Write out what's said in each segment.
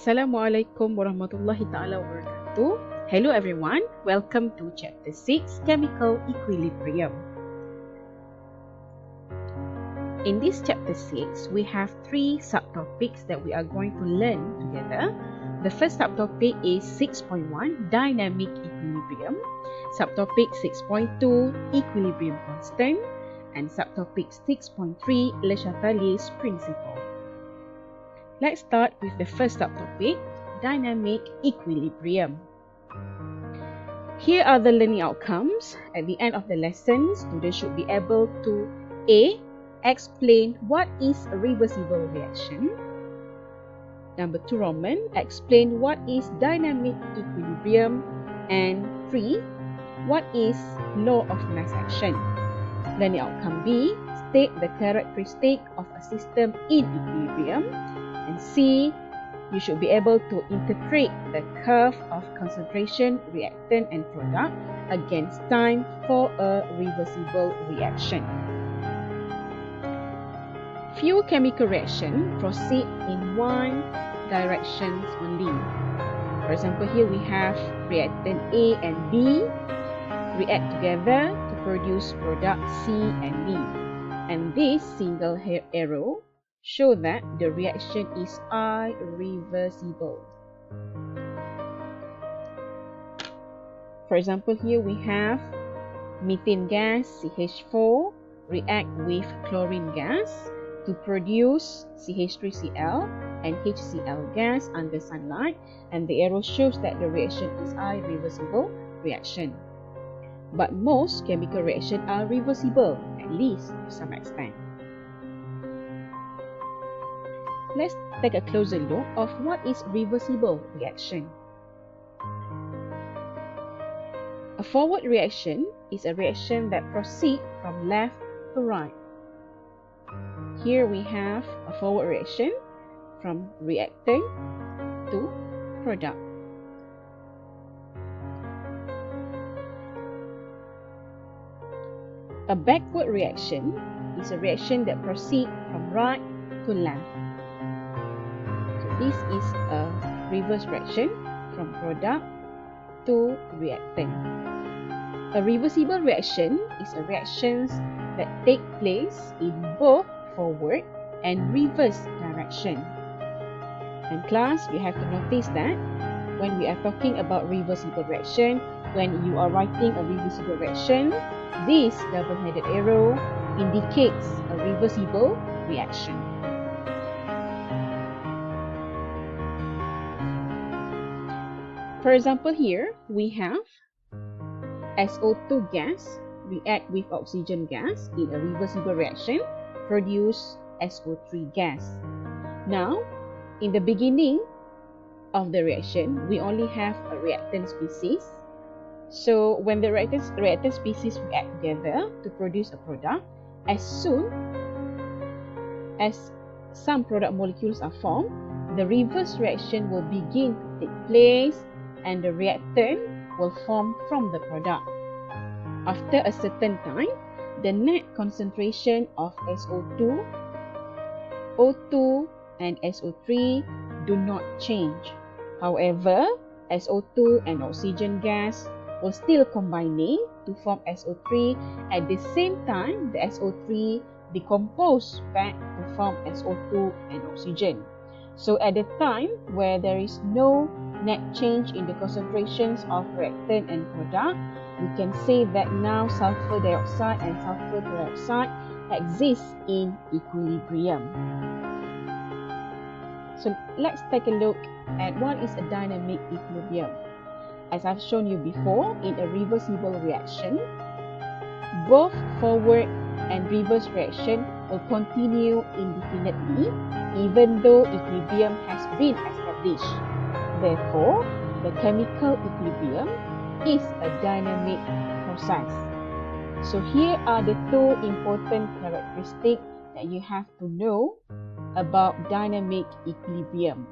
Assalamualaikum warahmatullahi ta'ala wabarakatuh. Hello everyone, welcome to Chapter 6, Chemical Equilibrium. In this Chapter 6, we have 3 subtopics that we are going to learn together. The first subtopic is 6.1, Dynamic Equilibrium. Subtopic 6.2, Equilibrium Constant. And subtopic 6.3, Le Chatelier's Principle. Let's start with the first subtopic, Dynamic Equilibrium. Here are the learning outcomes. At the end of the lesson, students should be able to A. Explain what is a reversible reaction. Number 2 Roman, explain what is dynamic equilibrium. And 3. What is law of mass action? Learning outcome B. State the characteristic of a system in equilibrium. And C, you should be able to interpret the curve of concentration, reactant and product against time for a reversible reaction. Few chemical reactions proceed in one direction only. For example, here we have reactant A and B react together to produce product C and D. And this single arrow show that the reaction is irreversible. For example, here we have methane gas CH4 react with chlorine gas to produce CH3Cl and HCl gas under sunlight, and the arrow shows that the reaction is irreversible reaction. But most chemical reactions are reversible, at least to some extent. Let's take a closer look of what is reversible reaction. A forward reaction is a reaction that proceeds from left to right. Here we have a forward reaction from reactant to product. A backward reaction is a reaction that proceeds from right to left. This is a reverse reaction from product to reactant. A reversible reaction is a reaction that take place in both forward and reverse direction. And class, you have to notice that when we are talking about reversible reaction, when you are writing a reversible reaction, this double-headed arrow indicates a reversible reaction. For example, here we have SO2 gas react with oxygen gas in a reversible reaction, produce SO3 gas. Now, in the beginning of the reaction, we only have a reactant species. So, when the reactant species react together to produce a product, as soon as some product molecules are formed, the reverse reaction will begin to take place and the reactant will form from the product. After a certain time, the net concentration of SO2, O2 and SO3 do not change. However, SO2 and oxygen gas will still combining to form SO3. At the same time, the SO3 decompose back to form SO2 and oxygen. So at the time where there is no net change in the concentrations of reactant and product, we can say that now sulfur dioxide and sulfur trioxide exist in equilibrium. So let's take a look at what is a dynamic equilibrium. As I've shown you before, in a reversible reaction, both forward and reverse reaction will continue indefinitely even though equilibrium has been established. Therefore, the chemical equilibrium is a dynamic process. So here are the 2 important characteristics that you have to know about dynamic equilibrium.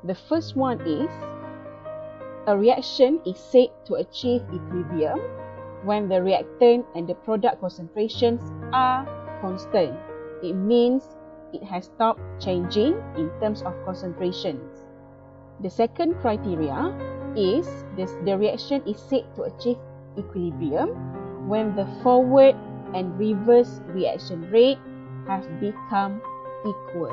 The first one is, a reaction is said to achieve equilibrium when the reactant and the product concentrations are constant. It means it has stopped changing in terms of concentrations. The second criteria is the reaction is said to achieve equilibrium when the forward and reverse reaction rate have become equal.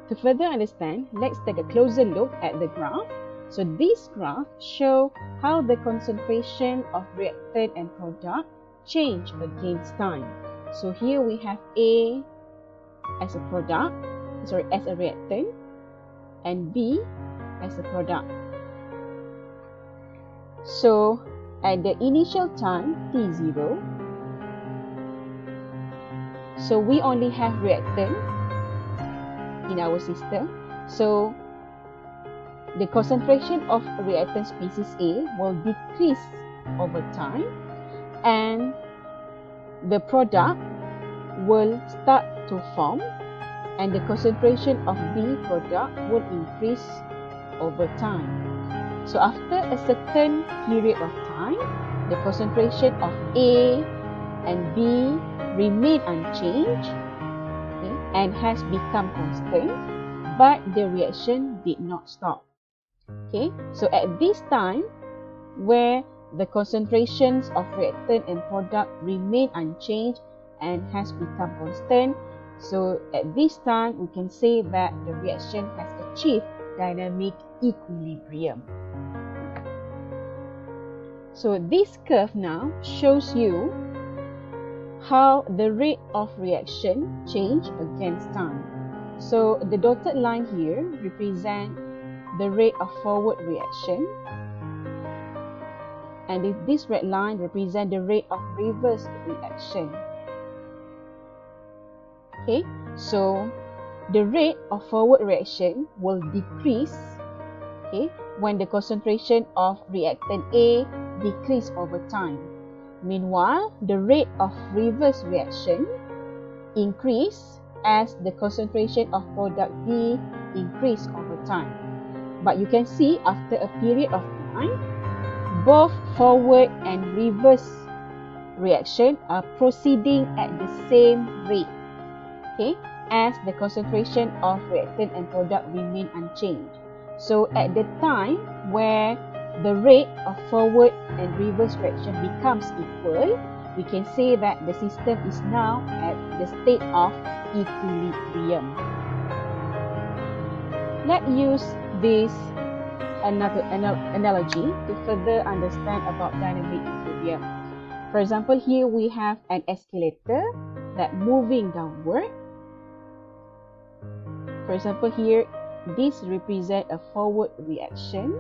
To further understand, let's take a closer look at the graph. So this graph shows how the concentration of reactant and product change against time. So here we have A as a reactant, and B as a product. So at the initial time T0, so we only have reactant in our system. So the concentration of reactant species A will decrease over time, and the product will start to form, and the concentration of B product will increase over time. So after a certain period of time, the concentration of A and B remain unchanged, okay, and has become constant, but the reaction did not stop. Okay, so at this time where the concentrations of reactant and product remain unchanged and has become constant, so at this time we can say that the reaction has achieved dynamic equilibrium. So this curve now shows you how the rate of reaction change against time. So the dotted line here represents the rate of forward reaction, and this red line represents the rate of reverse reaction. Okay, so the rate of forward reaction will decrease, okay, when the concentration of reactant A decrease over time. Meanwhile, the rate of reverse reaction increase as the concentration of product B increase over time. But you can see after a period of time, both forward and reverse reaction are proceeding at the same rate, okay, as the concentration of reactant and product remain unchanged. So at the time where the rate of forward and reverse reaction becomes equal, we can say that the system is now at the state of equilibrium. Let's use this another analogy to further understand about dynamic equilibrium. For example, here we have an escalator that moving downward. For example, here this represents a forward reaction,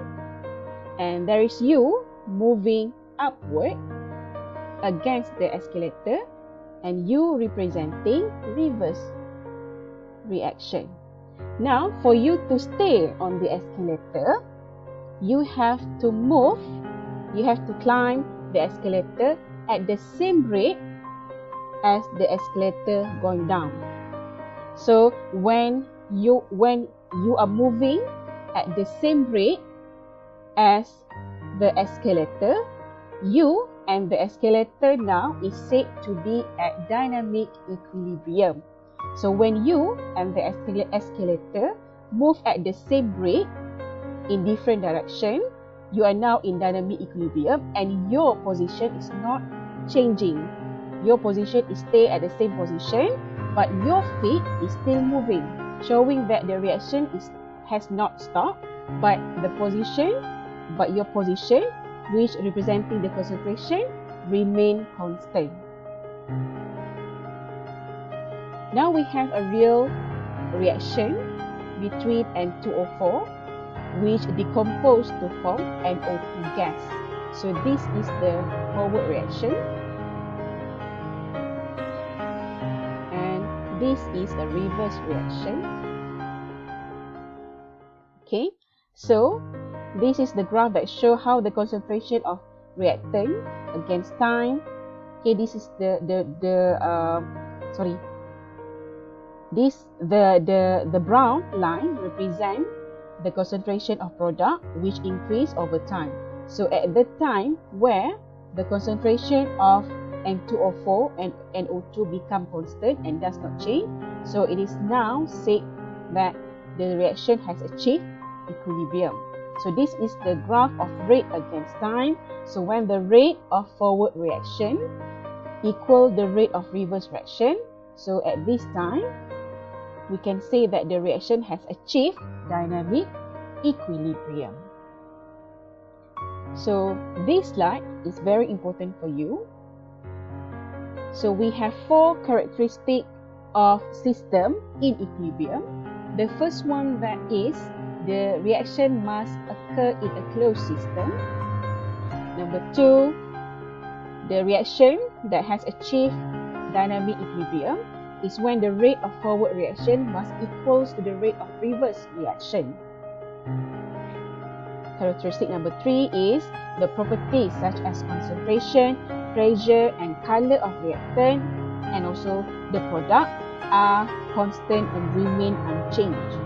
and there is U moving upward against the escalator, and U representing reverse reaction. Now, for you to stay on the escalator, you have to move, you have to climb the escalator at the same rate as the escalator going down. So when you are moving at the same rate as the escalator, you and the escalator now is said to be at dynamic equilibrium. So when you and the escalator move at the same rate in different direction, you are now in dynamic equilibrium, and your position is not changing. Your position is stay at the same position, but your feet is still moving, showing that the reaction has not stopped, but your position, which representing the concentration, remain constant. Now we have a real reaction between N2O4, which decompose to form NO2 gas. So this is the forward reaction, and this is a reverse reaction. Okay, so this is the graph that shows how the concentration of reactant against time. Okay, this is the brown line represent the concentration of product which increase over time. So at the time where the concentration of N2O4 and NO2 become constant and does not change, so it is now said that the reaction has achieved equilibrium. So this is the graph of rate against time. So when the rate of forward reaction equal the rate of reverse reaction, so at this time, we can say that the reaction has achieved dynamic equilibrium. So this slide is very important for you. So we have 4 characteristics of system in equilibrium. The first one that is the reaction must occur in a closed system. Number 2, the reaction that has achieved dynamic equilibrium is when the rate of forward reaction must equals to the rate of reverse reaction. Characteristic number 3 is the properties such as concentration, pressure and color of reactant and also the product are constant and remain unchanged.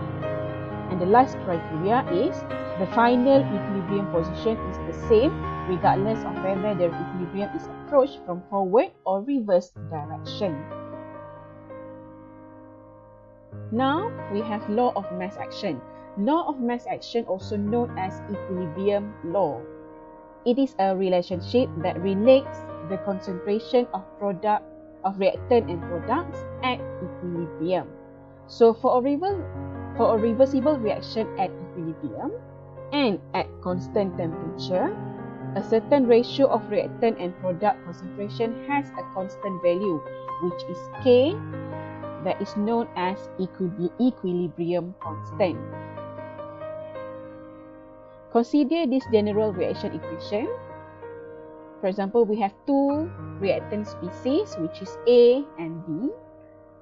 And the last criteria is the final equilibrium position is the same regardless of whether the equilibrium is approached from forward or reverse direction. Now we have law of mass action. Law of mass action, also known as equilibrium law. It is a relationship that relates the concentration of reactant and products at equilibrium. So for a reversible reaction at equilibrium and at constant temperature, a certain ratio of reactant and product concentration has a constant value, which is K, that is known as equilibrium constant. Consider this general reaction equation. For example, we have 2 reactant species, which is A and B,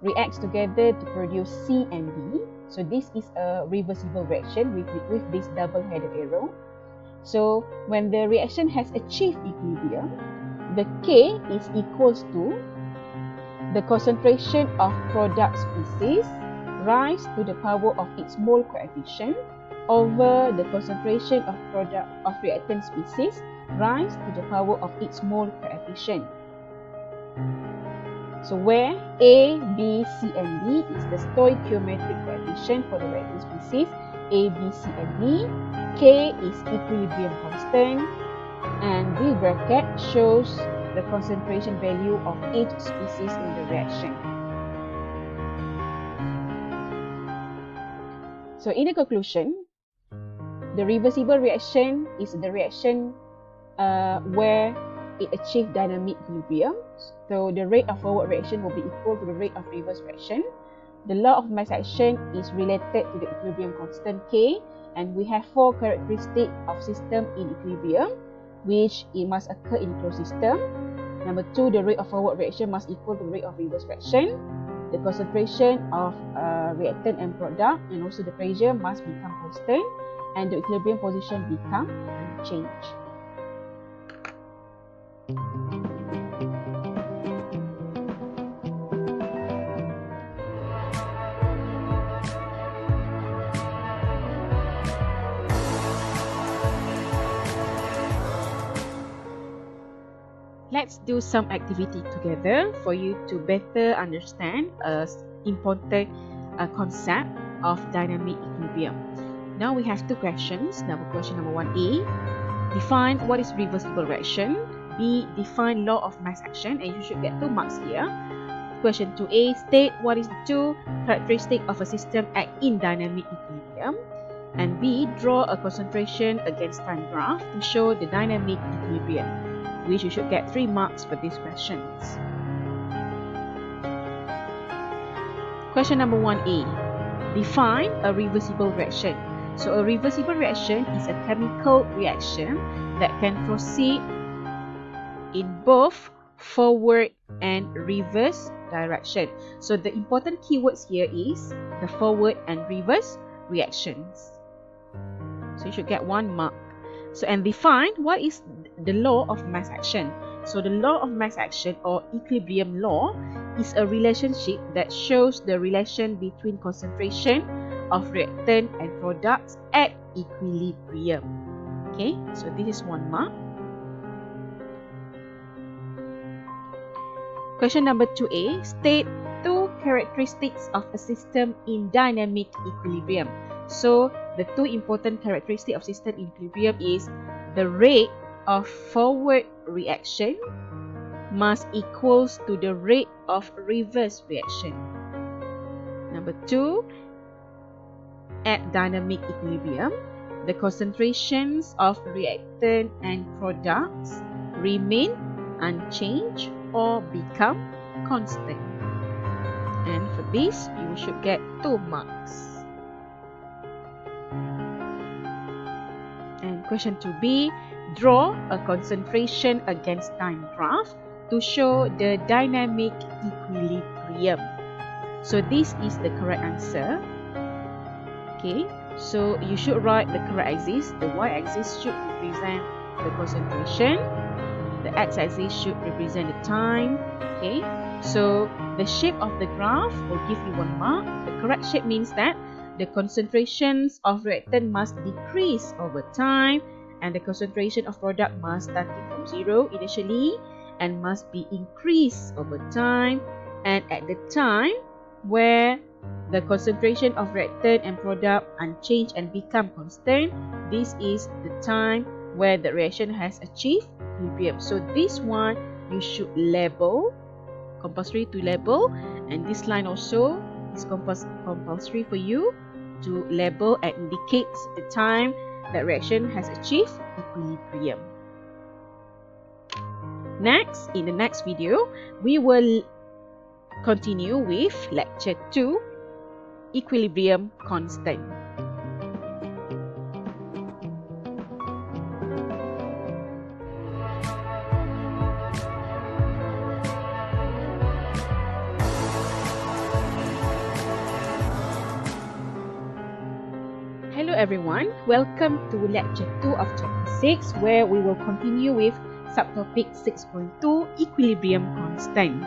reacts together to produce C and D. So this is a reversible reaction with this double-headed arrow. So when the reaction has achieved equilibrium, the K is equals to the concentration of product species rise to the power of its mole coefficient over the concentration of reactant species rise to the power of its mole coefficient. So where A, B, C and D is the stoichiometric coefficient for the reactant species A, B, C and D, K is equilibrium constant, and the bracket shows the concentration value of each species in the reaction. So in the conclusion, the reversible reaction is the reaction where it achieves dynamic equilibrium. So the rate of forward reaction will be equal to the rate of reverse reaction. The law of mass action is related to the equilibrium constant K, and we have 4 characteristics of system in equilibrium, which it must occur in closed system. Number 2, the rate of forward reaction must equal to the rate of reverse reaction. The concentration of reactant and product and also the pressure must become constant, and the equilibrium position become unchanged. Let's do some activity together for you to better understand an important concept of dynamic equilibrium. Now we have 2 questions. Question number 1A, define what is reversible reaction. B, define law of mass action, and you should get 2 marks here. Question 2A, state what is the 2 characteristics of a system in dynamic equilibrium. And B, draw a concentration against time graph to show the dynamic equilibrium, which you should get 3 marks for these questions. Question number 1A, define a reversible reaction. So a reversible reaction is a chemical reaction that can proceed in both forward and reverse direction. So the important keywords here is the forward and reverse reactions. So you should get 1 mark. So and define what is the law of mass action. So the law of mass action or equilibrium law is a relationship that shows the relation between concentration of reactant and products at equilibrium. Okay, so this is 1 mark. Question number 2A, state 2 characteristics of a system in dynamic equilibrium. So the two important characteristics of system in equilibrium is the rate of forward reaction must equals to the rate of reverse reaction. Number 2, at dynamic equilibrium, the concentrations of reactant and products remain unchanged or become constant. And for this, you should get 2 marks. And question 2b, draw a concentration against time graph to show the dynamic equilibrium. So this is the correct answer. Okay, so you should write the correct axis. The y-axis should represent the concentration. The x-axis should represent the time. Okay, so the shape of the graph will give you 1 mark. The correct shape means that the concentrations of reactant must decrease over time, and the concentration of product must start from 0 initially and must be increased over time. And at the time where the concentration of reactant and product unchanged and become constant, this is the time where the reaction has achieved equilibrium. So this one you should label, compulsory to label, and this line also is compulsory for you to label and indicates the time that reaction has achieved equilibrium. Next, in the next video, we will continue with lecture 2, equilibrium constant. Hello everyone, welcome to lecture 2 of chapter 6, where we will continue with subtopic 6.2, equilibrium constant.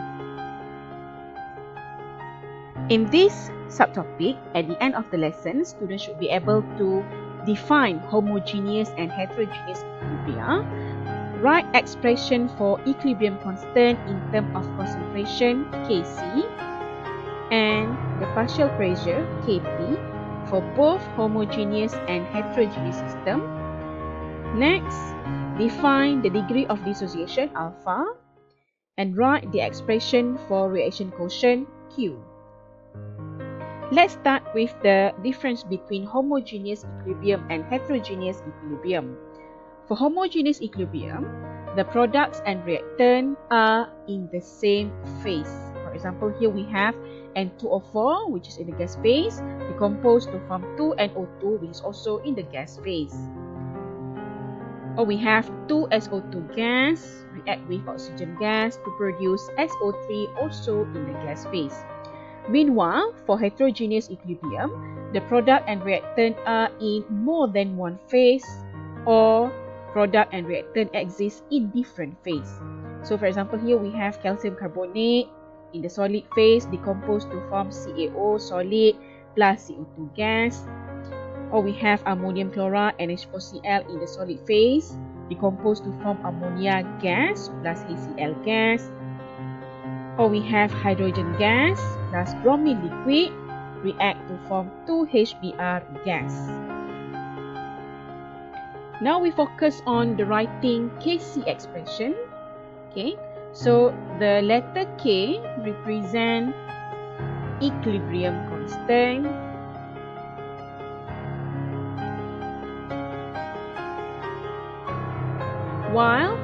In this subtopic, at the end of the lesson, students should be able to define homogeneous and heterogeneous equilibria, write expression for equilibrium constant in terms of concentration Kc and the partial pressure Kp for both homogeneous and heterogeneous system. Next, define the degree of dissociation alpha and write the expression for reaction quotient Q. Let's start with the difference between homogeneous equilibrium and heterogeneous equilibrium. For homogeneous equilibrium, the products and reactant are in the same phase. For example, here we have N2O4, which is in the gas phase, decomposed to form 2NO2, which is also in the gas phase. Or we have 2SO2 gas react with oxygen gas to produce SO3, also in the gas phase. Meanwhile, for heterogeneous equilibrium, the product and reactant are in more than one phase, or product and reactant exist in different phase. So for example, here we have calcium carbonate in the solid phase decomposed to form CaO solid plus CO2 gas. Or we have ammonium chloride NH4Cl in the solid phase decomposed to form ammonia gas plus HCl gas. Or we have hydrogen gas plus bromine liquid react to form 2HBr gas. Now we focus on the writing Kc expression. Okay, so the letter K represent equilibrium constant. While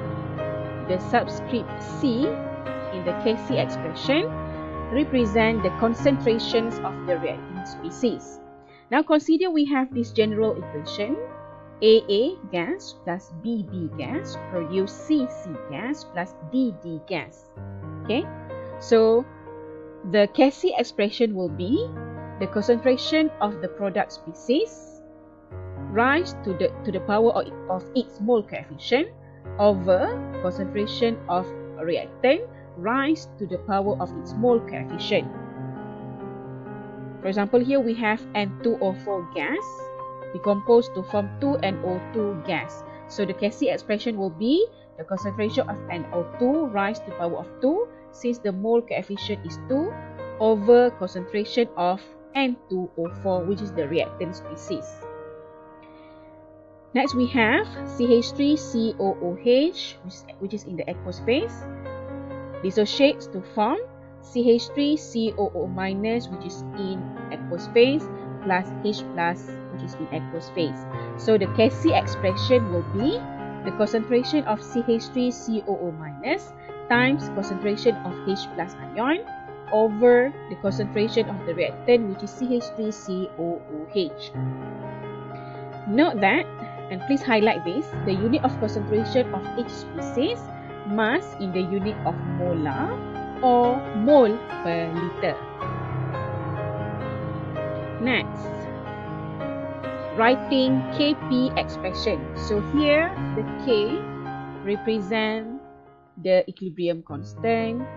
the subscript C in the Kc expression represent the concentrations of the reacting species. Now consider we have this general equation. AA gas plus BB gas produce CC gas plus DD gas. Okay, so the Kc expression will be the concentration of the product species rise to the power of its mole coefficient over concentration of reactant rise to the power of its mole coefficient. For example, here we have N2O4 gas decomposed to form 2NO2 gas. So the Kc expression will be the concentration of NO2 rise to the power of 2, since the mole coefficient is 2, over concentration of N2O4, which is the reactant species. Next we have CH3COOH, which is in the aqueous phase, dissociates to form CH3COO-, which is in aqueous phase, plus H+, which is in aqueous phase. So the Kc expression will be the concentration of CH3COO- times concentration of H+ ion over the concentration of the reactant, which is CH3COOH. Note that, and please highlight this, the unit of concentration of each species must in the unit of molar or mole per liter. Next, writing Kp expression. So here the K represent the equilibrium constant,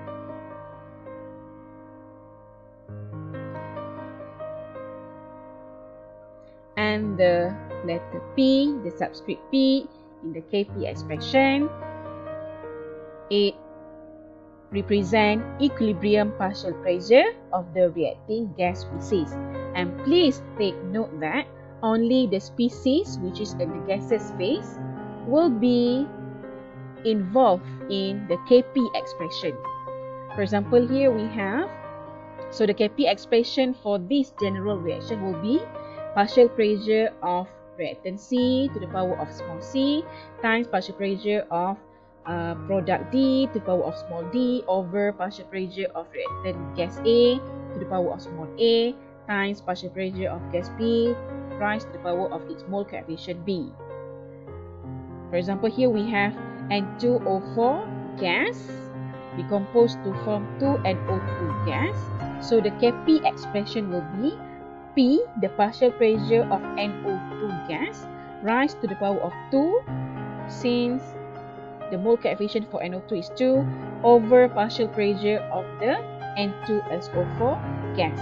and the letter P, the subscript P in the Kp expression, it represents equilibrium partial pressure of the reacting gas species. And please take note that only the species which is in the gaseous phase will be involved in the Kp expression. For example, here we have, so the Kp expression for this general reaction will be partial pressure of reactant C to the power of small c times partial pressure of product D to the power of small d over partial pressure of reactant gas A to the power of small a times partial pressure of gas B raised to the power of its mole coefficient B. For example, here we have N2O4 gas decomposed to form 2NO2 gas. So the Kp expression will be P, the partial pressure of NO2 gas, raised to the power of 2, since the mole coefficient for NO2 is 2, over partial pressure of the N2SO4 gas.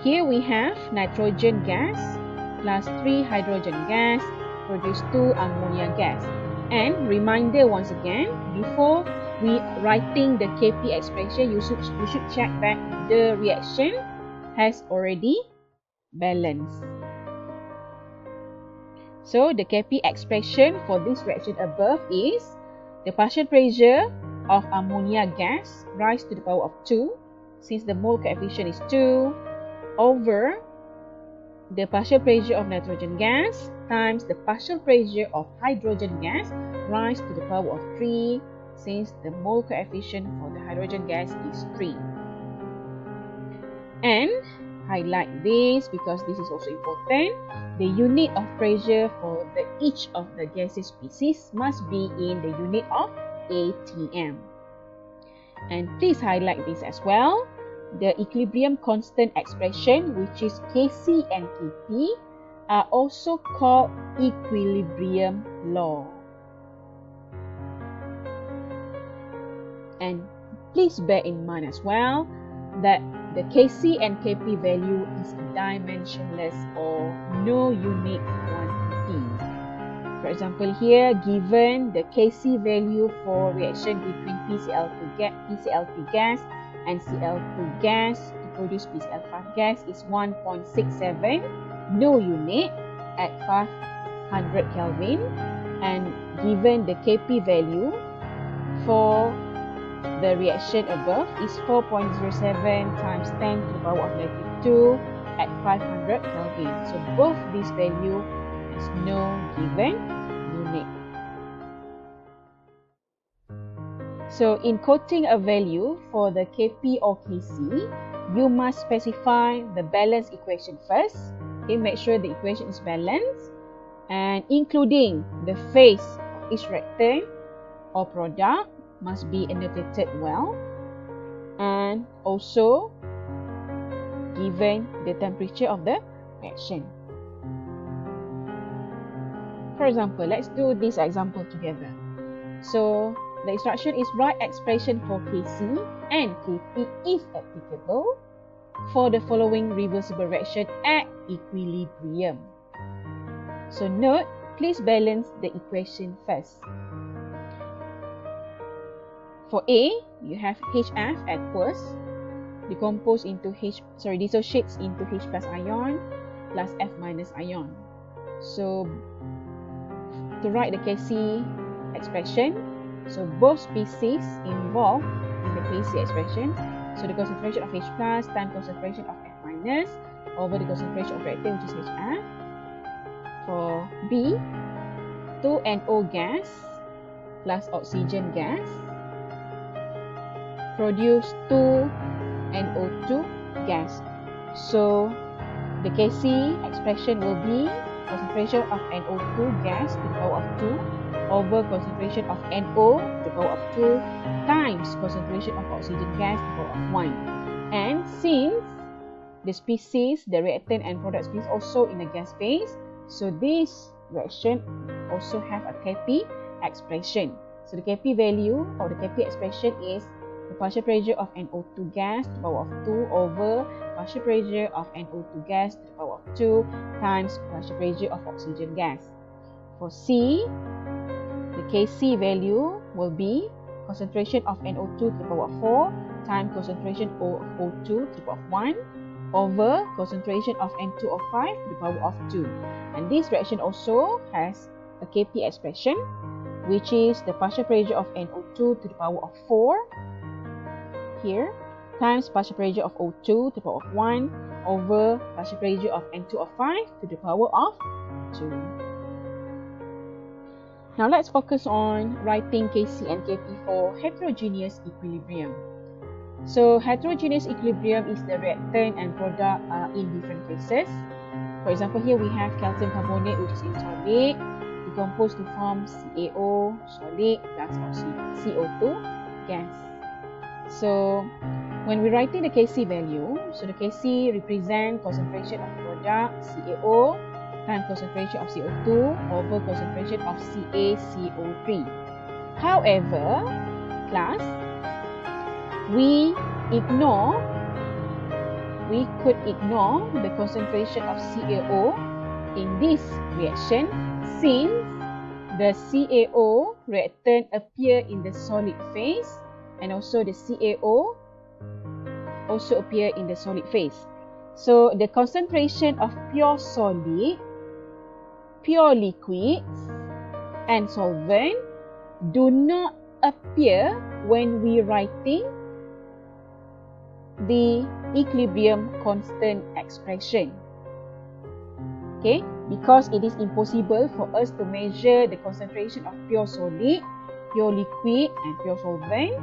Here we have nitrogen gas plus 3 hydrogen gas produce 2 ammonia gas. And reminder once again, before we writing the Kp expression, you should check that the reaction has already balanced. So the Kp expression for this reaction above is the partial pressure of ammonia gas raised to the power of 2, since the mole coefficient is 2, over the partial pressure of nitrogen gas times the partial pressure of hydrogen gas raised to the power of 3, since the mole coefficient for the hydrogen gas is 3. And highlight this because this is also important. The unit of pressure for each of the gaseous species must be in the unit of atm. And please highlight this as well. The equilibrium constant expression, which is Kc and Kp, are also called equilibrium law. And please bear in mind as well that the Kc and Kp value is dimensionless or no unit quantity. For example, here given the Kc value for reaction between PCl2 gas and Cl2 gas to produce PCl5 gas is 1.67 no unit at 500 Kelvin, and given the Kp value for the reaction above is 4.07 times 10 to the power of -2 at 500 Kelvin. So both these value has no given unit. So in quoting a value for the Kp or Kc, you must specify the balance equation first. Okay, make sure the equation is balanced and including the phase of each reactant or product must be annotated well, and also given the temperature of the reaction. For example, let's do this example together. So the instruction is write expression for Kc and Kp if applicable for the following reversible reaction at equilibrium. So note, please balance the equation first. For A, you have HF aqueous dissociates into H plus ion plus F minus ion. So to write the Kc expression, so both species involved in the Kc expression, so the concentration of H plus times concentration of F minus over the concentration of reactant, which is HF. For B, 2NO gas plus oxygen gas produce 2NO2 gas. So the Kc expression will be concentration of NO2 gas to the power of 2 over concentration of NO to the power of 2 times concentration of oxygen gas to the power of 1. And since the species, the reactant and product species also in the gas phase, so this reaction also have a Kp expression. So the Kp value or the Kp expression is the partial pressure of NO2 gas to the power of 2 over partial pressure of NO2 gas to the power of 2 times partial pressure of oxygen gas. For C, the Kc value will be concentration of NO2 to the power of 4 times concentration of O2 to the power of 1 over concentration of N2O5 to the power of 2. And this reaction also has a Kp expression, which is the partial pressure of NO2 to the power of 4 here times partial pressure of O2 to the power of 1 over partial pressure of N2O5 to the power of 2. Now let's focus on writing Kc and Kp for heterogeneous equilibrium. So heterogeneous equilibrium is the reactant and product in different phases. For example, here we have calcium carbonate, which is in solid, decomposed to form CaO solid plus CO2 gas. So when we're writing the Kc value, so the Kc represents concentration of product CaO times concentration of CO2 over concentration of CaCO3. However, class, we could ignore the concentration of CaO in this reaction since the CaO reactant appear in the solid phase and also the CaO also appear in the solid phase. So the concentration of pure solid, pure liquids and solvent do not appear when we writing the equilibrium constant expression. Okay, because it is impossible for us to measure the concentration of pure solid, pure liquid and pure solvent.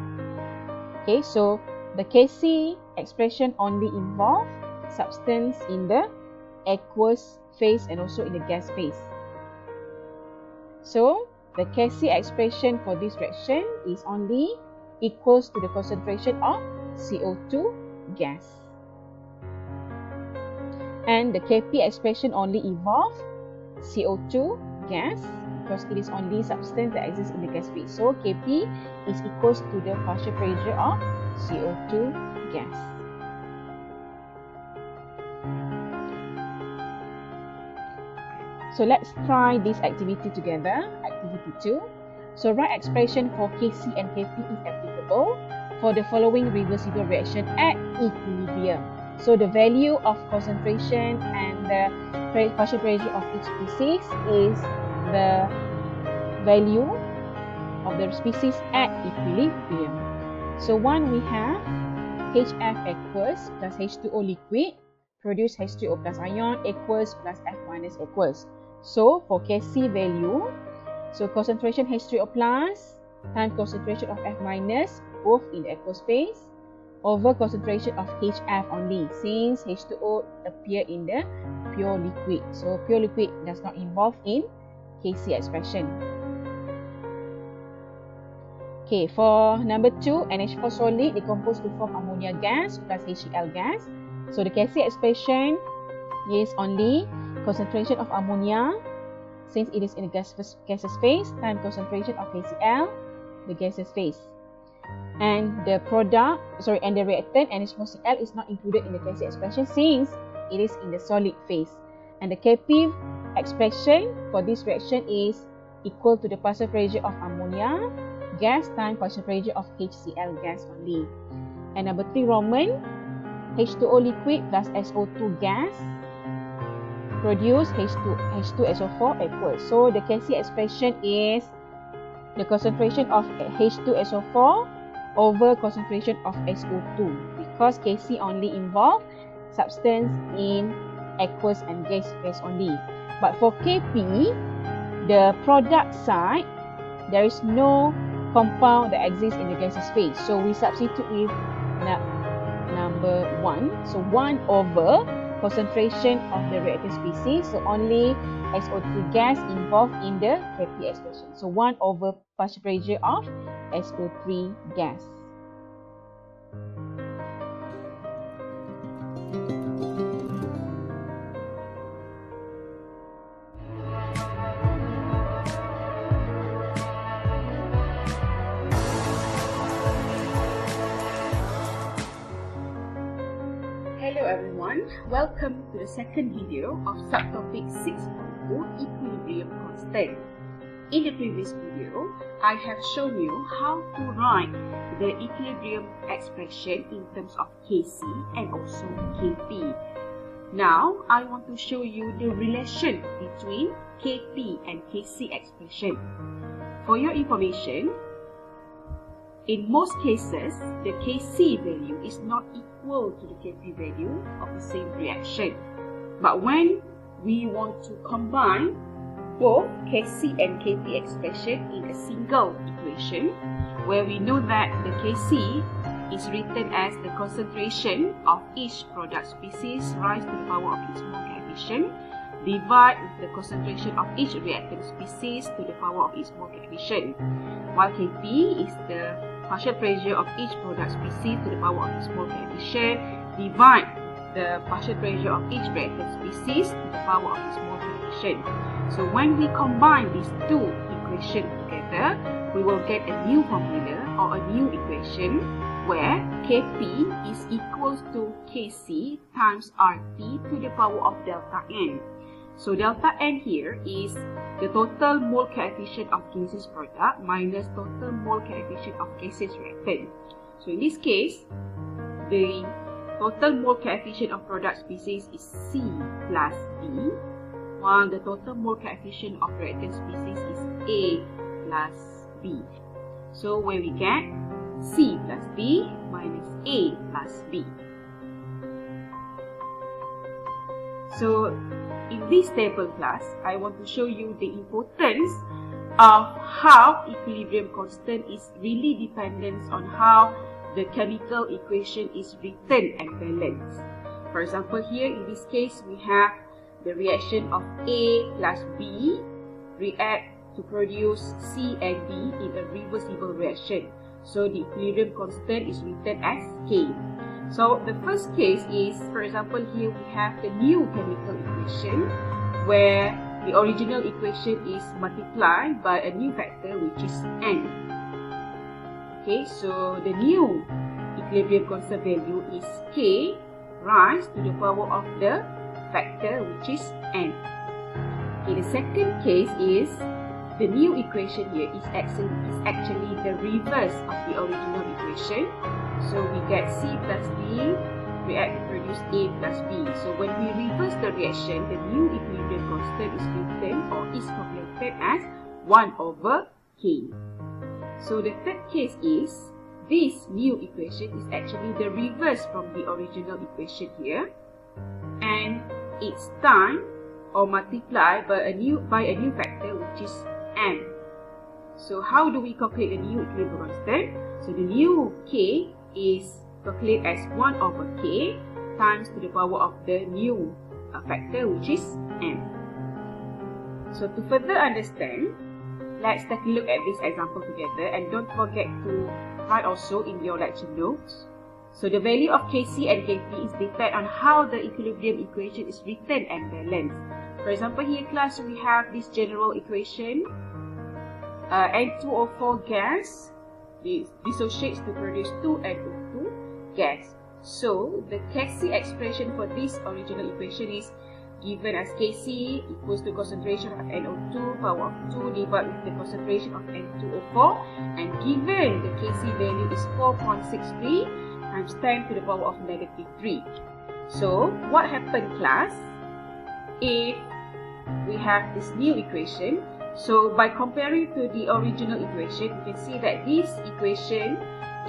Okay, so the Kc expression only involve substance in the aqueous phase and also in the gas phase. So the Kc expression for this reaction is only equals to the concentration of CO2 gas. And the Kp expression only involve CO2 gas because it is only substance that exists in the gas phase. So Kp is equals to the partial pressure of CO2 gas. So let's try this activity together. Activity 2. So write expression for Kc and Kp is applicable for the following reversible reaction at equilibrium. So the value of concentration and the partial pressure of each species is the value of the species at equilibrium. So one, we have HF aqueous plus H2O liquid produce H2O plus ion aqueous plus F minus aqueous. So for Kc value, so concentration H3O plus times concentration of F minus both in the aqueous phase over concentration of HF only since H2O appear in the pure liquid. So pure liquid does not involve in Kc expression. Okay, for number 2, NH4 solid decomposed to form ammonia gas plus HCl gas. So the Kc expression is only concentration of ammonia since it is in the gaseous phase times concentration of HCl, the gaseous phase. And the and the reactant NH4Cl is not included in the Kc expression since it is in the solid phase. And the Kp expression for this reaction is equal to the partial pressure of ammonia gas times partial pressure of HCl gas only. And number 3 Roman, H2O liquid plus SO2 gas produce H2SO4 aqueous. So the Kc expression is the concentration of H2SO4 over concentration of SO2, because Kc only involve substance in aqueous and gas phase only. But for Kp, the product side, there is no compound that exists in the gaseous phase. So we substitute with number 1. So 1 over concentration of the reactant species. So only SO2 gas involved in the Kp expression. So 1 over partial pressure of SO3 gas. Hello everyone, welcome to the second video of subtopic 6.2 Equilibrium Constant. In the previous video, I have shown you how to write the equilibrium expression in terms of Kc and also Kp. Now, I want to show you the relation between Kp and Kc expression. For your information, in most cases, the Kc value is not equal to the Kp value of the same reaction. But when we want to combine both Kc and Kp expression in a single equation, where we know that the Kc is written as the concentration of each product species raised to the power of its mole coefficient, divide with the concentration of each reactant species to the power of its mole coefficient, while Kp is the partial pressure of each product species to the power of its mole coefficient, divide the partial pressure of each reactant species to the power of its mole coefficient. So when we combine these two equations together, we will get a new formula or a new equation where Kp is equals to Kc times Rp to the power of delta N. So delta N here is the total mole coefficient of gaseous product minus total mole coefficient of gaseous reactant. So in this case, the total mole coefficient of product species is C plus B, while the total mole coefficient of reactant species is A plus B. So where we get C plus B minus A plus B. So in this table class, I want to show you the importance of how equilibrium constant is really dependent on how the chemical equation is written and balanced. For example, here in this case, we have the reaction of A plus B react to produce C and D in a reversible reaction. So the equilibrium constant is written as K. So the first case is, for example, here we have the new chemical equation where the original equation is multiplied by a new factor which is N. Okay, so the new equilibrium constant value is K raised to the power of the factor which is N. Okay, the second case is the new equation here is actually the reverse of the original equation. So we get C plus D react to produce A plus B. So when we reverse the reaction, the new equilibrium constant is written or is calculated as 1 over K. So the third case is this new equation is actually the reverse from the original equation here, and it's times or multiplied by a new factor which is M. So how do we calculate the new equilibrium constant? So the new K is calculated as 1 over K times to the power of the new factor which is M. So to further understand, let's take a look at this example together, and don't forget to write also in your lecture notes. So the value of Kc and Kp is depend on how the equilibrium equation is written and balanced. For example, here class we have this general equation. N2O4 gas dissociates to produce 2NO2 gas. So the Kc expression for this original equation is given as Kc equals to concentration of NO2 power of 2 divided with the concentration of N2O4, and given the Kc value is 4.63 times 10 to the power of negative 3. So what happened, class, if we have this new equation? So by comparing to the original equation, you can see that this equation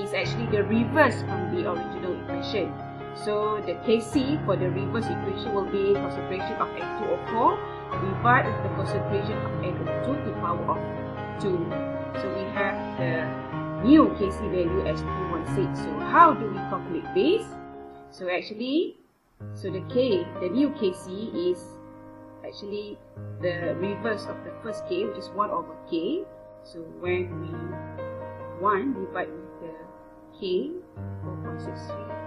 is actually the reverse from the original equation. So the Kc for the reverse equation will be concentration of N2O4 divided with the concentration of NO2 to the power of 2. So we have the new Kc value as 216. So how do we calculate this? So actually, the new Kc is actually the reverse of the first K, which is 1 over K. So when we 1 divide with the K, 4.63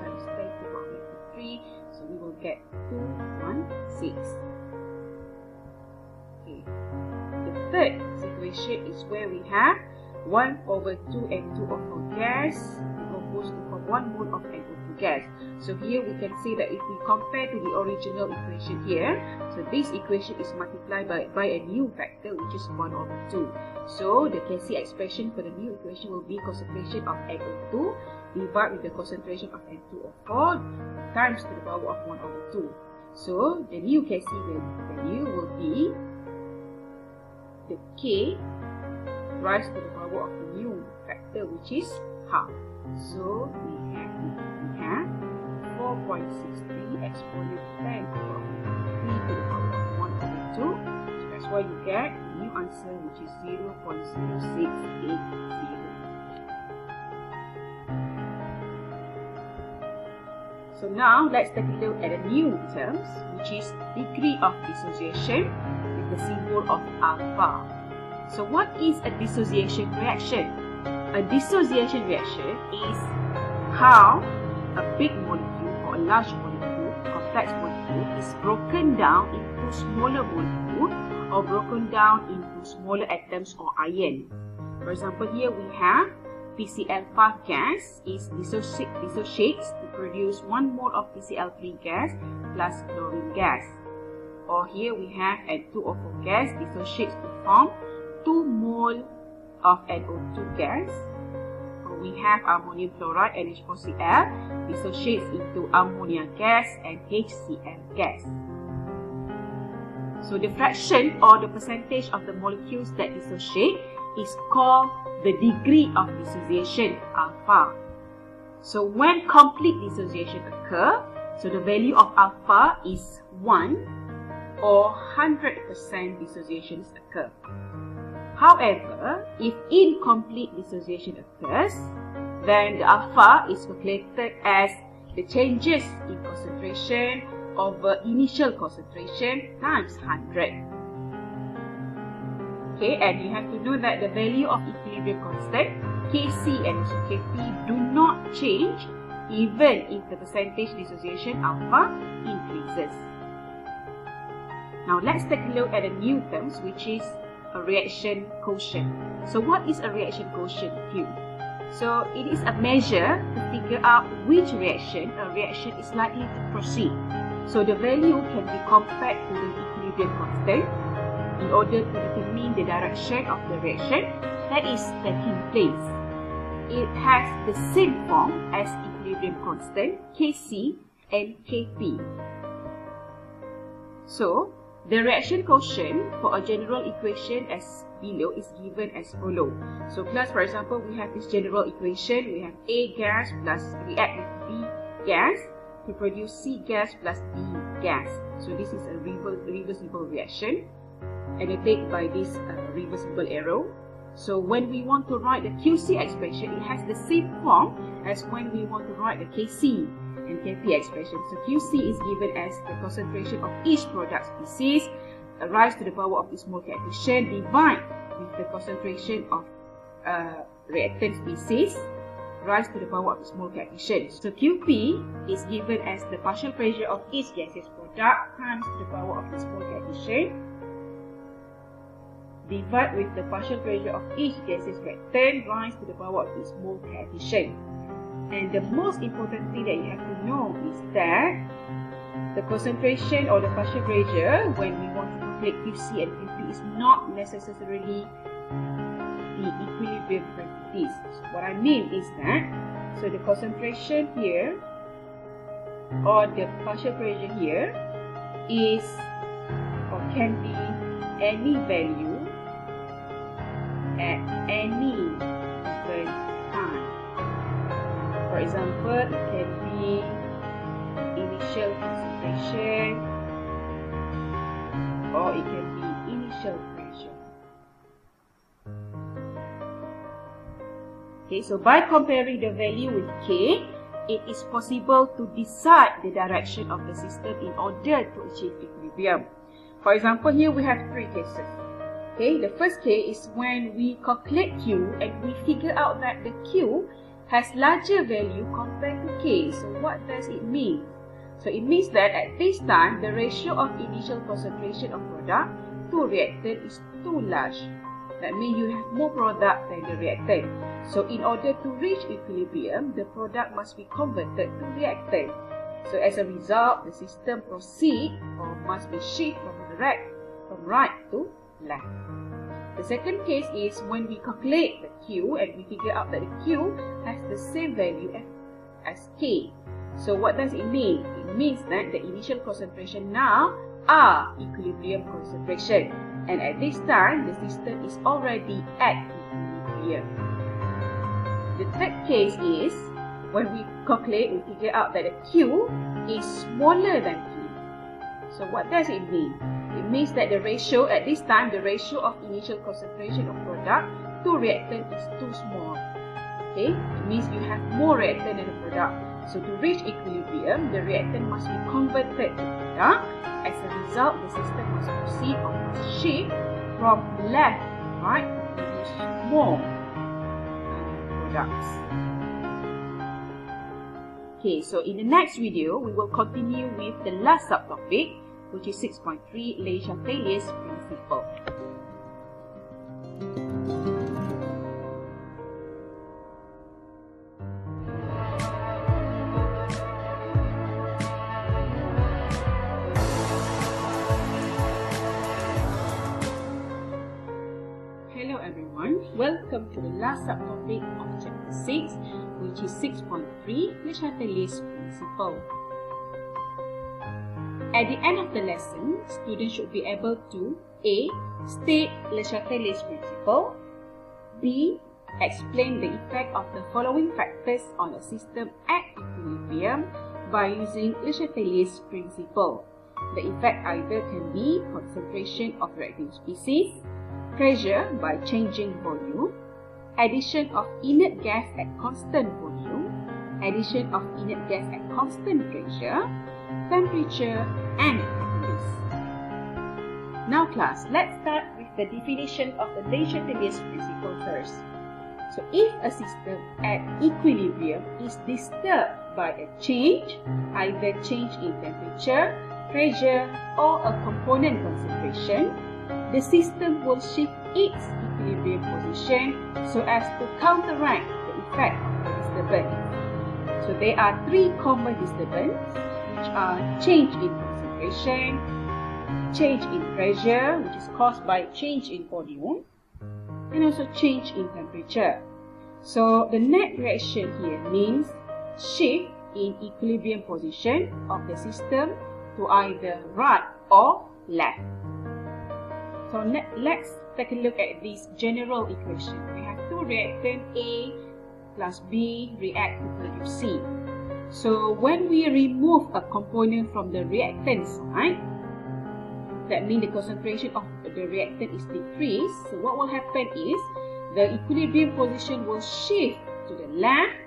times 10 to the power of 3, so we will get 216. Okay. The third situation is where we have 1 over 2 N2O4 gas decomposed to form 1 mole of NO2 gas. So here we can see that if we compare to the original equation here, so this equation is multiplied by a new factor, which is 1 over 2. So the Kc expression for the new equation will be concentration of NO2 divided with the concentration of N2O4 times to the power of 1 over 2. So the new Kc value will be the K raised to the power of the new factor, which is half. So we have 4.63 exponent 10 to the power of 3 to the power of 1 over 2. So that's why you get the new answer, which is 0.0680. So now let's take a look at the new terms, which is degree of dissociation with the symbol of alpha. So what is a dissociation reaction? A dissociation reaction is how a big molecule or a large molecule, complex molecule, is broken down into smaller molecules or broken down into smaller atoms or ions. For example, here we have PCl5 gas is dissociates to produce 1 mole of PCl3 gas plus chlorine gas. Or here we have N2O4 gas dissociates to form 2 mole of NO2 gas. Or we have ammonium chloride NH4Cl dissociates into ammonia gas and HCl gas. So the fraction or the percentage of the molecules that dissociate is called the degree of dissociation, alpha. So when complete dissociation occurs, so the value of alpha is 1 or 100% dissociations occur. However, if incomplete dissociation occurs, then the alpha is calculated as the changes in concentration over initial concentration times 100. Okay, and you have to know that the value of equilibrium constant, Kc and also Kp, do not change even if the percentage dissociation alpha increases. Now let's take a look at the new terms, which is a reaction quotient. So what is a reaction quotient, Q? So it is a measure to figure out which reaction a reaction is likely to proceed. So the value can be compared to the equilibrium constant in order to determine the direction of the reaction that is taking place. It has the same form as equilibrium constant, Kc and Kp. So the reaction quotient for a general equation as below is given as follows. So class, for example, we have this general equation. We have A gas plus react with B gas to produce C gas plus D gas. So this is a reversible reaction, annotated by this reversible arrow. So when we want to write the QC expression, it has the same form as when we want to write the Kc and Kp expression. So QC is given as the concentration of each product species raised to the power of its mole coefficient divided with the concentration of reactant species raised to the power of its mole coefficient. So Qp is given as the partial pressure of each gaseous product times to the power of its mole coefficient divided with the partial pressure of each gaseous reactant raised to the power of its mole coefficient. And the most important thing that you have to know is that the concentration or the partial pressure when we want to calculate QC and Qp is not necessarily the equilibrium quantities. So what I mean is that, So the concentration here, or the partial pressure here, is or can be any value at any given time. For example, it can be initial concentration, or it can be initial pressure. Okay, so by comparing the value with K, it is possible to decide the direction of the system in order to achieve equilibrium. For example, here we have three cases. Okay, the first case is when we calculate Q and we figure out that the Q has larger value compared to K. So what does it mean? So it means that at this time, the ratio of initial concentration of product to reactant is too large. That means you have more product than the reactant. So in order to reach equilibrium, the product must be converted to reactant. So as a result, the system proceed or must be shift from right to left. The second case is when we calculate the Q and we figure out that the Q has the same value as K. So what does it mean? It means that the initial concentration now are equilibrium concentration. And at this time, the system is already at equilibrium. The third case is when we calculate, we figure out that the Q is smaller than K. So what does it mean? It means that the ratio, at this time, the ratio of initial concentration of product to reactant is too small. Okay? It means you have more reactant than the product. So to reach equilibrium, the reactant must be converted to product. As a result, the system must proceed or must shift from left to right to produce more products. Okay, so in the next video, we will continue with the last subtopic, which is 6.3, Le Chatelier's principle. Hello everyone, welcome to the last subtopic of chapter 6, which is 6.3, Le Chatelier's principle. At the end of the lesson, students should be able to A. State Le Chatelier's principle, B. Explain the effect of the following factors on a system at equilibrium by using Le Chatelier's principle. The effect either can be concentration of reacting species, pressure by changing volume, addition of inert gas at constant volume, addition of inert gas at constant pressure, temperature, and catalyst. Now class, let's start with the definition of the Le Chatelier's principle first. So if a system at equilibrium is disturbed by a change, either change in temperature, pressure, or a component concentration, the system will shift its equilibrium position so as to counteract the effect of the disturbance. So there are three common disturbances, which are change in concentration, change in pressure, which is caused by change in volume, and also change in temperature. So the net reaction here means shift in equilibrium position of the system to either right or left. So let's take a look at this general equation. We have two reactants, A plus B react to produce C. So when we remove a component from the reactant side, that means the concentration of the reactant is decreased. So what will happen is the equilibrium position will shift to the left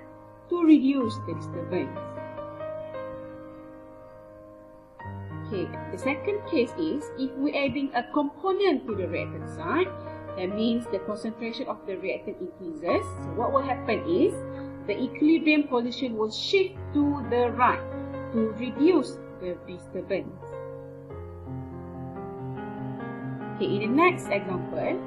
to reduce the disturbance. Okay, the second case is if we're adding a component to the reactant side, that means the concentration of the reactant increases. So what will happen is the equilibrium position will shift to the right to reduce the disturbance. Okay, in the next example,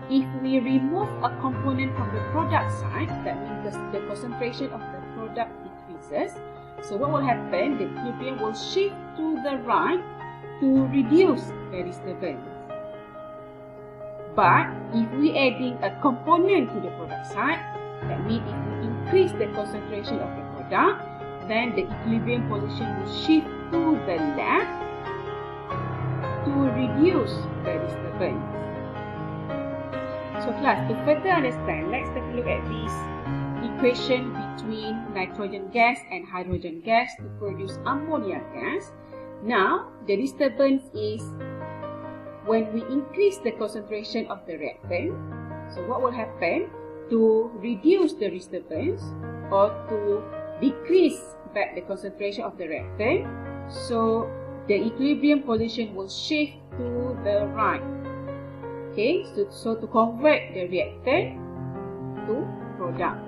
if we remove a component from the product side, that means the concentration of the product decreases. So what will happen? The equilibrium will shift to the right to reduce the disturbance. But if we adding a component to the product side, That means if we increase the concentration of the product, then the equilibrium position will shift to the left to reduce the disturbance. So class, to further understand, let's take a look at this equation between nitrogen gas and hydrogen gas to produce ammonia gas. Now, the disturbance is when we increase the concentration of the reactant. So what will happen to reduce the disturbance or to decrease back the concentration of the reactant? So the equilibrium position will shift to the right. Okay, so to convert the reactant to product.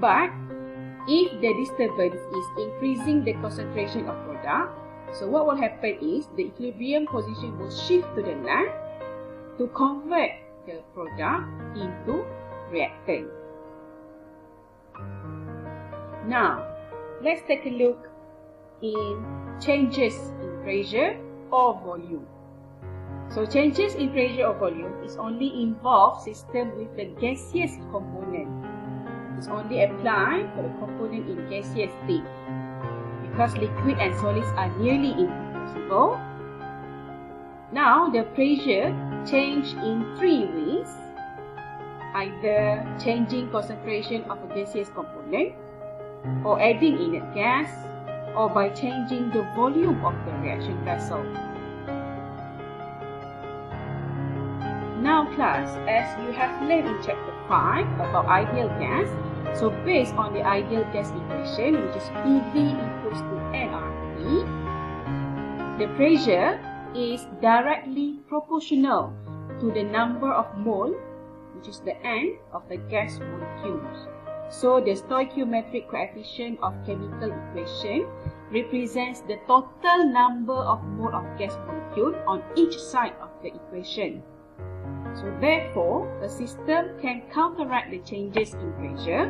But if the disturbance is increasing the concentration of product, so what will happen is the equilibrium position will shift to the left to convert the product into reactant. Now, let's take a look in changes in pressure or volume. So changes in pressure or volume is only involve system with the gaseous component. It's only applied for the component in gaseous state. Because liquid and solids are nearly irreversible. Now the pressure change in three ways. Either changing concentration of a gaseous component, or adding inert gas, or by changing the volume of the reaction vessel. Now class, as you have learned in chapter 5 about ideal gas, so based on the ideal gas equation, which is PV equals to nRT, the pressure is directly proportional to the number of mole, which is the N of the gas molecules. So the stoichiometric coefficient of chemical equation represents the total number of mole of gas molecule on each side of the equation. So therefore, a system can counteract the changes in pressure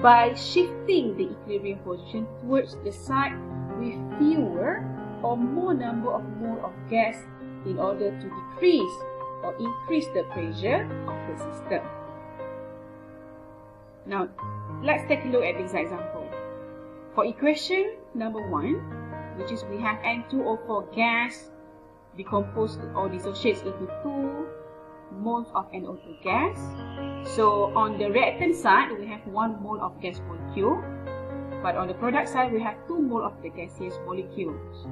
by shifting the equilibrium position towards the side with fewer or more number of mole of gas in order to decrease or increase the pressure of the system. Now, let's take a look at this example. For equation number 1, which is we have N2O4 gas decomposed or dissociates into 2 moles of NO2 gas. So on the reactant side, we have 1 mole of gas molecule, but on the product side, we have 2 mole of the gaseous molecules.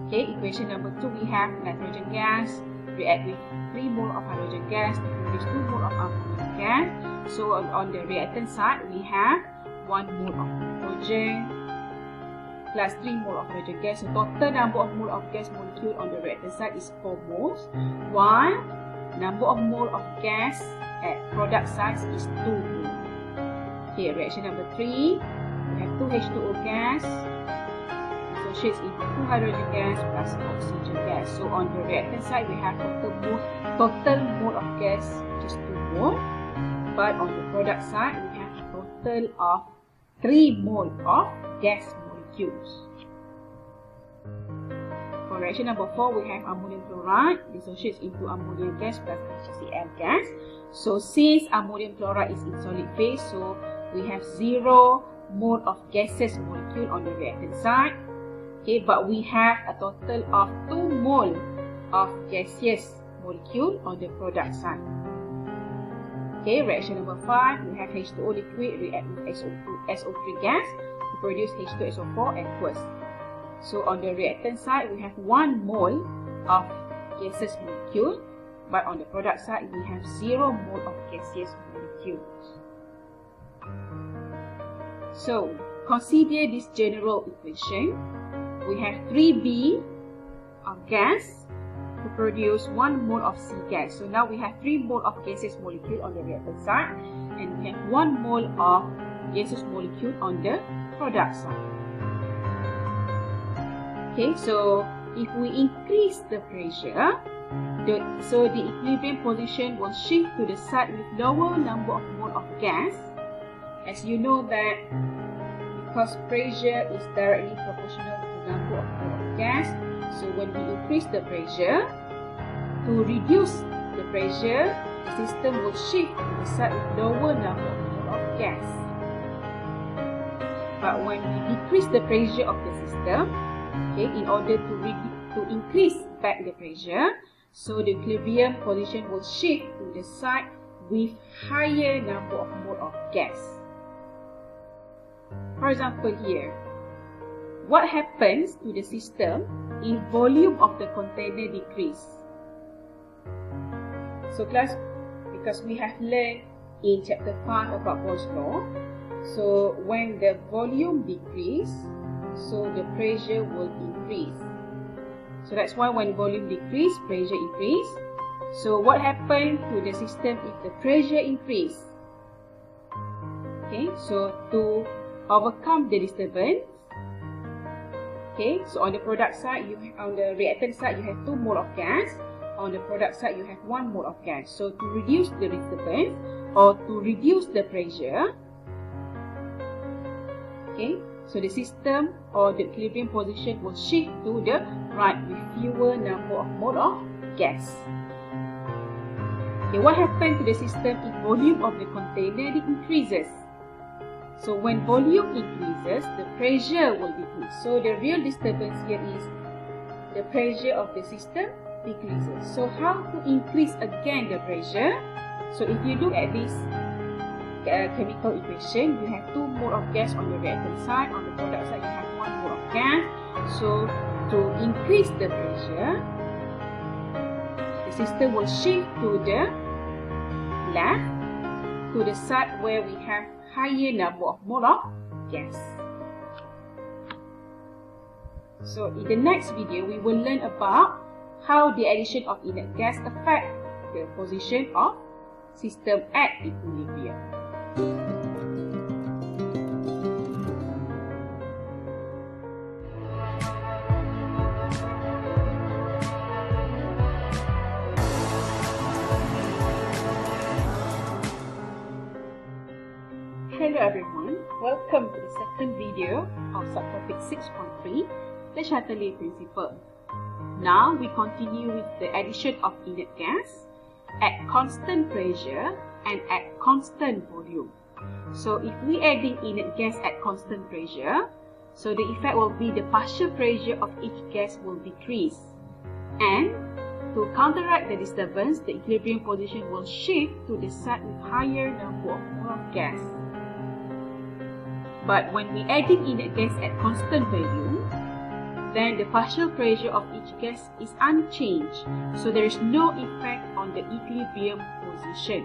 Okay, equation number 2, we have nitrogen gas react with 3 mole of hydrogen gas to produce 2 mole of ammonia gas. So on the reactant side, we have 1 mole of nitrogen plus 3 mole of hydrogen gas. So total number of mole of gas molecule on the reactant side is 4 moles, while number of mole of gas at product side is 2 mole. Okay, reaction number 3, we have 2 H2O gas associates into 2 hydrogen gas plus oxygen gas. So on the reactant side, we have total mole of gas, which is 2 mole. But on the product side, we have a total of 3 mole of gas molecules. For reaction number 4, we have ammonium chloride dissociates into ammonia gas plus HCl gas. So since ammonium chloride is in solid phase, so we have 0 mole of gaseous molecule on the reactant side. Okay, but we have a total of 2 mole of gaseous molecule on the product side. Okay, reaction number 5, we have H2O liquid react with SO3 gas to produce H2SO4 aqueous. So on the reactant side, we have 1 mole of gaseous molecule, but on the product side, we have 0 mole of gaseous molecules. So consider this general equation. We have 3B of gas to produce 1 mole of C gas. So now we have 3 mole of gaseous molecule on the reactant side, and we have 1 mole of gaseous molecule on the product side. Okay, so if we increase the pressure, the equilibrium position will shift to the side with lower number of mole of gas. As you know that because pressure is directly proportional to the number of mole of gas, so when we increase the pressure, to reduce the pressure, the system will shift to the side with lower number of mole of gas. But when we decrease the pressure of the system, okay, in order to increase back the pressure, so the equilibrium position will shift to the side with higher number of mole of gas. For example here, what happens to the system if volume of the container decrease? So class, because we have learned in chapter 5 about Paul's law, so when the volume decrease, so the pressure will increase. So that's why when volume decrease, pressure increase. So what happens to the system if the pressure increase? Okay, so to overcome the disturbance, okay, so on the product side, on the reactant side, you have 2 mole of gas. On the product side, you have 1 mole of gas. So to reduce the disturbance or to reduce the pressure, okay, so the system or the equilibrium position will shift to the right with fewer number of mole of gas. Okay, what happens to the system if volume of the container increases? So when volume increases, the pressure will decrease. So the real disturbance here is the pressure of the system decreases. So how to increase again the pressure? So if you look at this chemical equation, you have 2 mole of gas on the reactant side. On the product side, you have 1 mole of gas. So to increase the pressure, the system will shift to the left, to the side where we have higher number of mole of gas. So in the next video, we will learn about how the addition of inert gas affect the position of system at equilibrium. Hello everyone, welcome to the second video of subtopic 6.3, the Chatelier principle. Now we continue with the addition of inert gas at constant pressure and at constant volume. So if we adding inert gas at constant pressure, so the effect will be the partial pressure of each gas will decrease. And to counteract the disturbance, the equilibrium position will shift to the side with higher number of mole of gas. But when we adding inert gas at constant volume, then the partial pressure of each gas is unchanged, so there is no effect on the equilibrium position.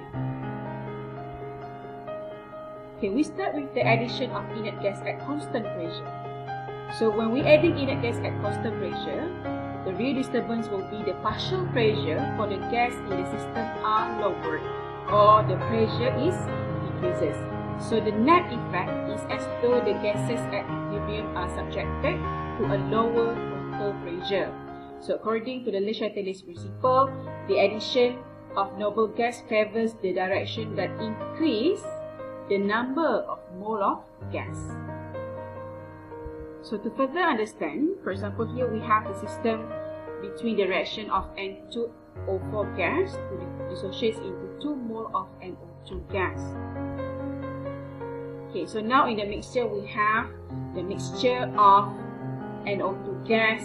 Okay, we start with the addition of inert gas at constant pressure. So when we adding inert gas at constant pressure, the real disturbance will be the partial pressure for the gas in the system are lowered, or the pressure is decreases. So the net effect is as though the gases at equilibrium are subjected to a lower total pressure. So according to the Chatelier principle, the addition of noble gas favors the direction that increase the number of mole of gas. So to further understand, for example here we have the system between the reaction of N2O4 gas to dissociates into 2 mole of NO2 gas. Okay, so now in the mixture we have the mixture of NO2 gas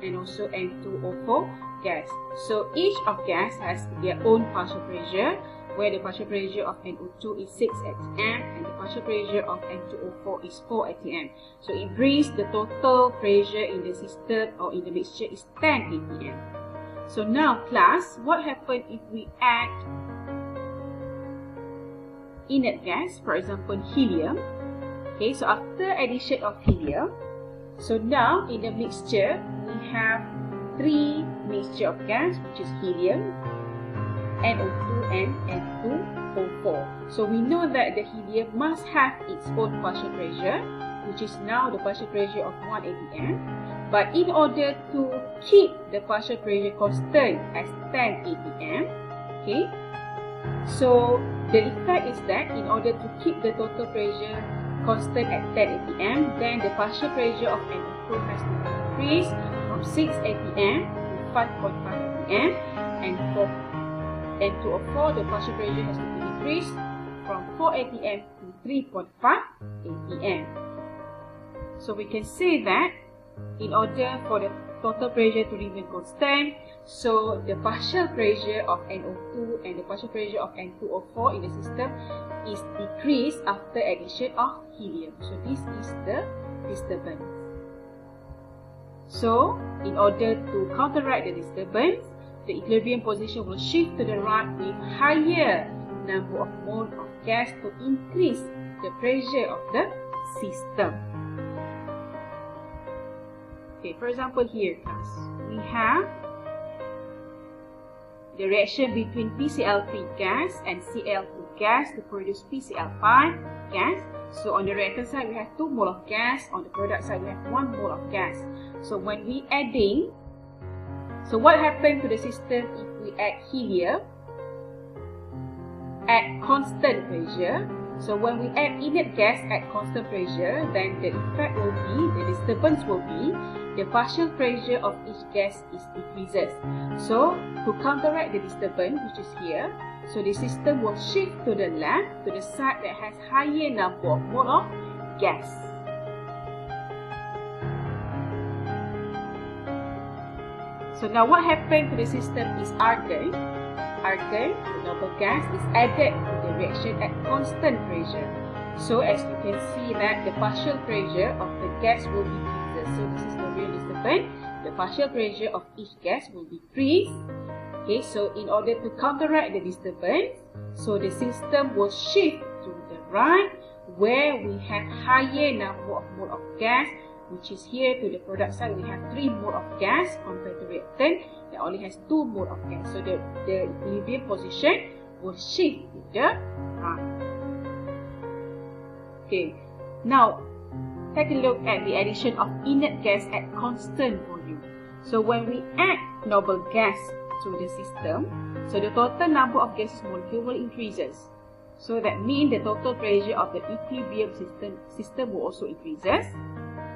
and also N2O4 gas. So each of gas has their own partial pressure, where the partial pressure of NO2 is 6 atm and the partial pressure of N2O4 is 4 atm. So it brings the total pressure in the system or in the mixture is 10 atm. So now class, what happens if we add inert gas, for example helium? Okay, so after addition of helium, so now in the mixture we have 3 mixture of gas, which is helium, NO2 and N2O4. So we know that the helium must have its own partial pressure, which is now the partial pressure of 1 atm. But in order to keep the partial pressure constant as 10 atm, okay, so the effect is that in order to keep the total pressure constant at 10 atm, then the partial pressure of NO2 has to be increased from 6 atm to 5.5 atm, and N2O4, the partial pressure has to be decreased from 4 atm to 3.5 atm. So we can say that in order for the total pressure to remain constant, so the partial pressure of NO2 and the partial pressure of N2O4 in the system is decreased after addition of helium. So this is the disturbance. So in order to counteract the disturbance, the equilibrium position will shift to the right with higher number of mole of gas to increase the pressure of the system. Okay, for example here, class, we have the reaction between PCl3 gas and Cl2 gas to produce PCl5 gas. So on the reactant side, we have 2 mole of gas. On the product side, we have 1 mole of gas. So when we adding, so what happens to the system if we add helium at constant pressure? So when we add inert gas at constant pressure, then the effect will be, the disturbance will be, the partial pressure of each gas is decreases. So to counteract the disturbance, which is here, so the system will shift to the left, to the side that has higher number of mole of gas. So now what happened to the system is argon. Argon, the noble gas, is added to the reaction at constant pressure. So as you can see that the partial pressure of the gas will decrease. So this is the real disturbance. The partial pressure of each gas will decrease. Okay, so in order to counteract the disturbance, so the system will shift to the right where we have higher number of mole of gas, which is here to the product side we have 3 mole of gas compared to reactant that only has 2 mole of gas. So the equilibrium position will shift to the right. Okay, now take a look at the addition of inert gas at constant volume. So when we add noble gas to the system, so the total number of gaseous molecule will increases. So that means the total pressure of the equilibrium system will also increases.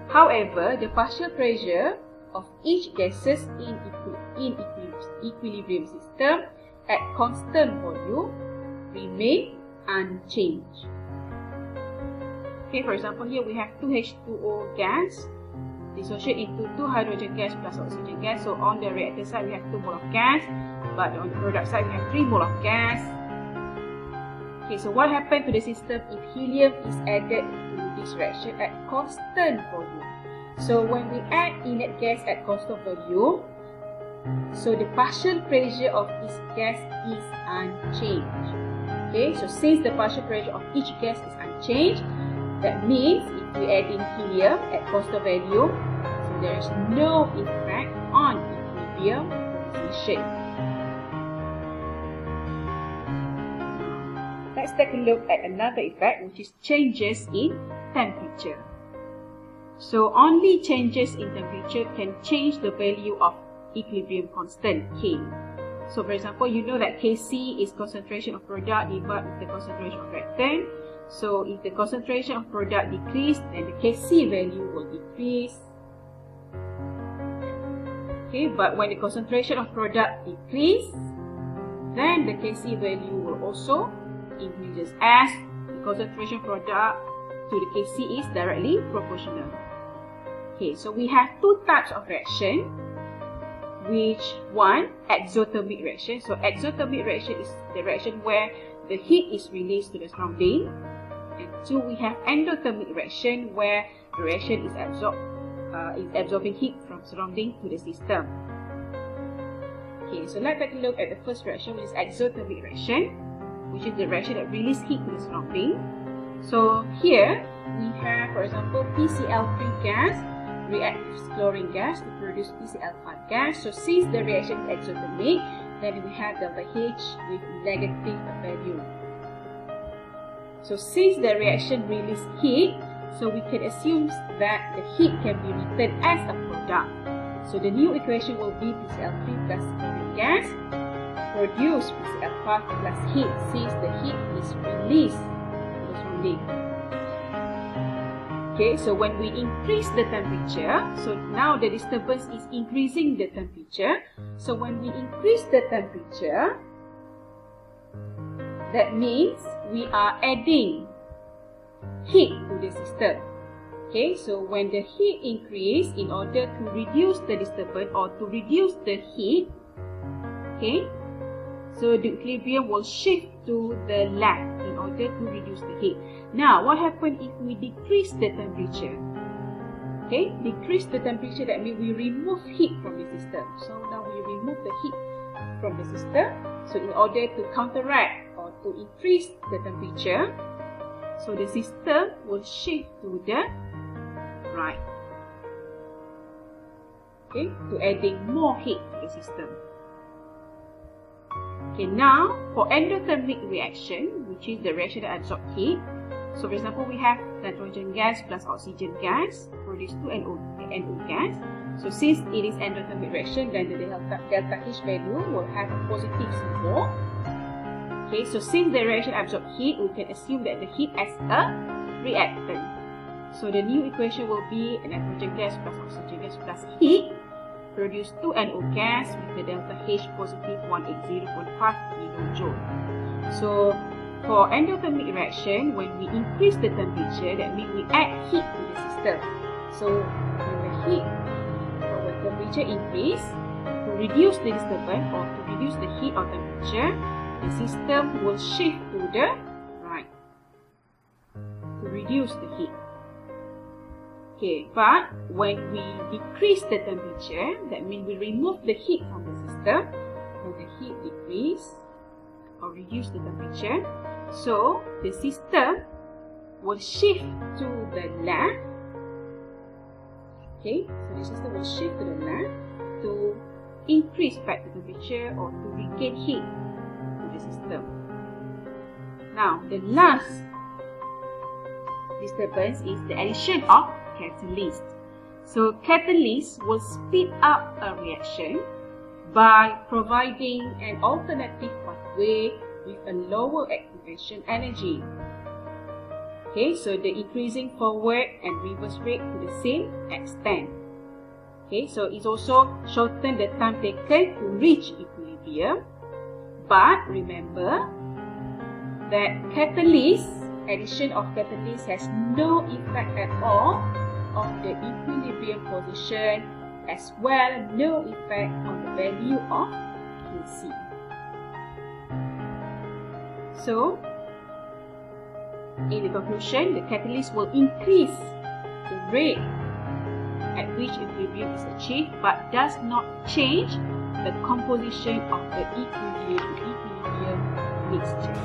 However, the partial pressure of each gases in equilibrium system at constant volume remain unchanged. Okay, for example, here we have 2H2O gas dissociate into 2 hydrogen gas plus oxygen gas. So on the reactant side we have 2 mole of gas, but on the product side we have 3 mole of gas. Okay, so what happened to the system if helium is added to this reaction at constant volume? So when we add inert gas at constant volume, so the partial pressure of this gas is unchanged. Okay, so since the partial pressure of each gas is unchanged, that means if we add in helium at constant value, so there is no effect on equilibrium position. Let's take a look at another effect, which is changes in temperature. So only changes in temperature can change the value of equilibrium constant K. So for example, you know that Kc is concentration of product divided with the concentration of reactant. So if the concentration of product decrease, then the Kc value will decrease. Okay, but when the concentration of product decrease, then the Kc value will also increases as the concentration of product to the Kc is directly proportional. Okay, so we have 2 types of reaction. Which one? Exothermic reaction. So exothermic reaction is the reaction where the heat is released to the surrounding. And 2, we have endothermic reaction where the reaction is absorbing heat from surrounding to the system. Okay, so let's take a look at the first reaction, which is exothermic reaction, which is the reaction that releases heat to the surrounding. So here we have, for example, PCl3 gas reacts with chlorine gas to produce PCl5 gas. So since the reaction is exothermic, then we have delta H with negative value. So since the reaction releases heat, so we can assume that the heat can be written as a product. So the new equation will be PCl3 plus chlorine gas produce PCl5 plus heat since the heat is released to the surrounding. Okay, so when we increase the temperature, so now the disturbance is increasing the temperature. So when we increase the temperature, That means we are adding heat to the system. Okay, so when the heat increase, in order to reduce the disturbance or to reduce the heat, okay, so the equilibrium will shift to the left in order to reduce the heat. Now, what happens if we decrease the temperature? Okay, decrease the temperature, that means we remove heat from the system. So now we remove the heat from the system. So in order to counteract or to increase the temperature, so the system will shift to the right. Okay, to adding more heat to the system. Okay, now for endothermic reaction, which is the reaction that absorbs heat. So for example, we have nitrogen gas plus oxygen gas produce 2 NO gas. So since it is endothermic reaction, then the delta H value will have a positive symbol. Okay, so since the reaction absorbs heat, we can assume that the heat as a reactant. So the new equation will be nitrogen gas plus oxygen gas plus heat produce 2 NO gas with the delta H positive 180.5 kilojoule. So for endothermic reaction, when we increase the temperature, that means we add heat to the system. So when the temperature increase, to reduce the disturbance or to reduce the heat or temperature, the system will shift to the right to reduce the heat. Okay, but when we decrease the temperature, that means we remove the heat from the system, when the heat decrease or reduce the temperature, so the system will shift to the left. Okay, so the system will shift to the left to increase back the temperature or to regain heat to the system. Now, the last disturbance is the addition of catalyst. So catalyst will speed up a reaction by providing an alternative pathway with a lower activation energy. Okay, so the increasing forward and reverse rate to the same extent. Okay, so it's also shorten the time taken to reach equilibrium. But remember that addition of catalyst has no effect at all on the equilibrium position, as well no effect on the value of Kc. So, in the conclusion, the catalyst will increase the rate at which equilibrium is achieved, but does not change the composition of the equilibrium mixture.